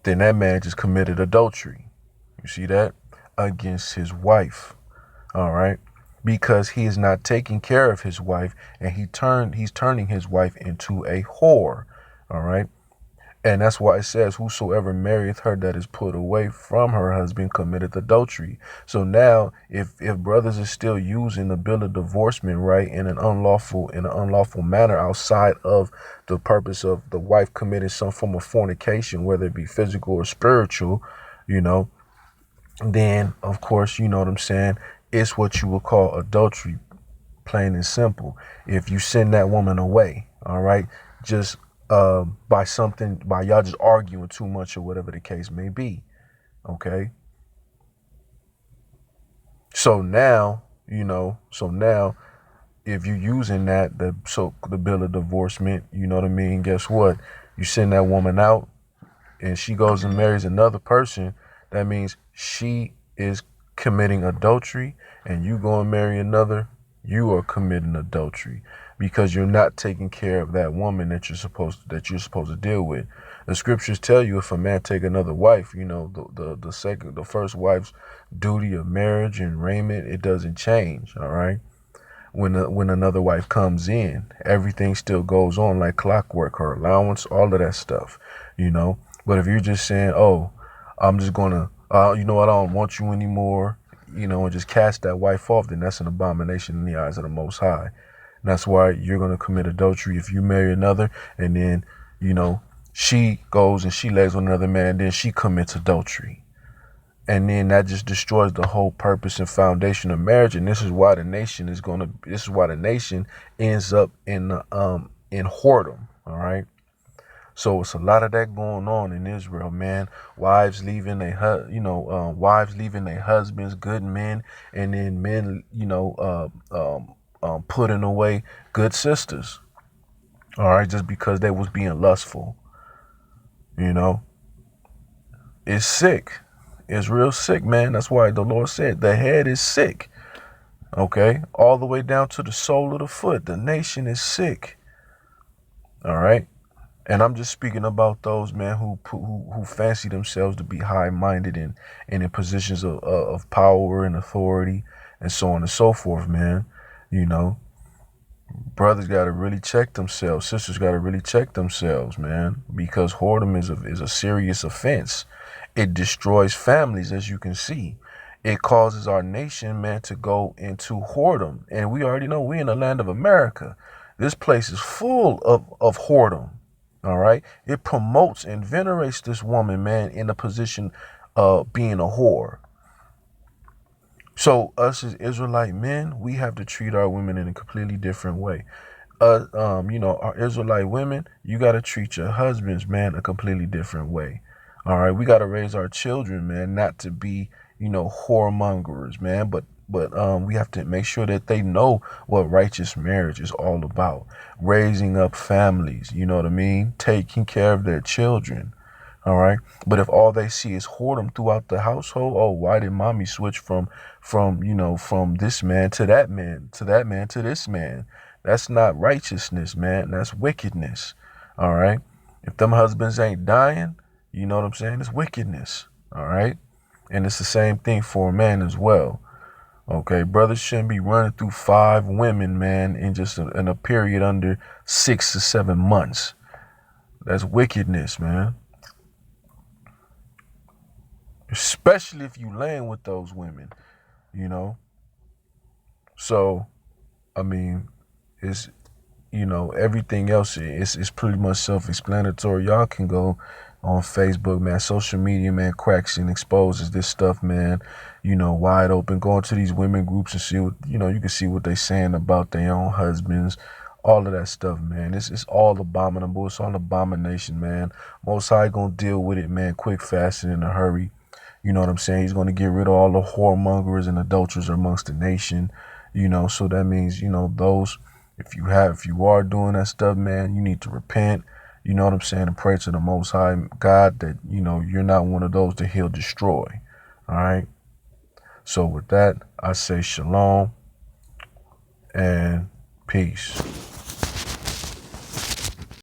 then that man just committed adultery. You see that? Against his wife. All right. Because he is not taking care of his wife, and he's turning his wife into a whore. All right. And that's why it says, whosoever marrieth her that is put away from her husband committeth adultery. So now, if brothers are still using the bill of divorcement, right, in an unlawful manner outside of the purpose of the wife committing some form of fornication, whether it be physical or spiritual, you know, then of course, you know what I'm saying, it's what you would call adultery, plain and simple. If you send that woman away, all right, just by y'all just arguing too much or whatever the case may be. Okay. So now, if you're using the bill of divorcement, you know what I mean? Guess what? You send that woman out and she goes and marries another person. That means she is committing adultery, and you go and marry another, you are committing adultery because you're not taking care of that woman that you're supposed to deal with. The scriptures tell you, if a man take another wife, the first wife's duty of marriage and raiment, it doesn't change. All right. When another wife comes in, everything still goes on like clockwork, her allowance, all of that stuff, you know. But if you're just saying, oh, I'm just gonna, you know what, I don't want you anymore, and just cast that wife off, then that's an abomination in the eyes of the Most High. And that's why you're gonna commit adultery if you marry another, and then, she goes and she lays with another man, then she commits adultery. And then that just destroys the whole purpose and foundation of marriage. And this is why the nation ends up in whoredom. All right. So it's a lot of that going on in Israel, man. Wives leaving wives leaving their husbands, good men, and then men, putting away good sisters. All right, just because they was being lustful. You know, it's sick. It's real sick, man. That's why the Lord said the head is sick. Okay, all the way down to the sole of the foot. The nation is sick. All right. And I'm just speaking about those, man, who fancy themselves to be high-minded and in positions of power and authority and so on and so forth, man. You know, brothers got to really check themselves. Sisters got to really check themselves, man, because whoredom is a serious offense. It destroys families, as you can see. It causes our nation, man, to go into whoredom. And we already know we're in the land of America. This place is full of whoredom. All right. It promotes and venerates this woman, man, in a position of being a whore. So us as Israelite men, we have to treat our women in a completely different way. Our Israelite women, you got to treat your husbands, man, a completely different way. All right. We got to raise our children, man, not to be, whoremongers, man, but we have to make sure that they know what righteous marriage is all about. Raising up families, you know what I mean? Taking care of their children. All right. But if all they see is whoredom throughout the household, oh, why did mommy switch from this man to that man, to that man to this man? That's not righteousness, man. That's wickedness. All right. If them husbands ain't dying, you know what I'm saying? It's wickedness. All right. And it's the same thing for a man as well. Okay, brothers shouldn't be running through 5 women, man, in a period under 6 to 7 months. That's wickedness, man. Especially if you laying with those women, you know. So, I mean, it's everything else is pretty much self-explanatory. Y'all can go on Facebook, man. Social media, man, cracks and exposes this stuff, man. Wide open. Go into these women groups and see what you can see what they saying about their own husbands. All of that stuff, man. It's all abominable. It's all abomination, man. Most High gonna deal with it, man, quick, fast, and in a hurry. You know what I'm saying? He's gonna get rid of all the whoremongers and adulterers amongst the nation. So that means, those, if you are doing that stuff, man, you need to repent. You know what I'm saying? And pray to the Most High God that, you're not one of those that he'll destroy. All right. So with that, I say shalom and peace.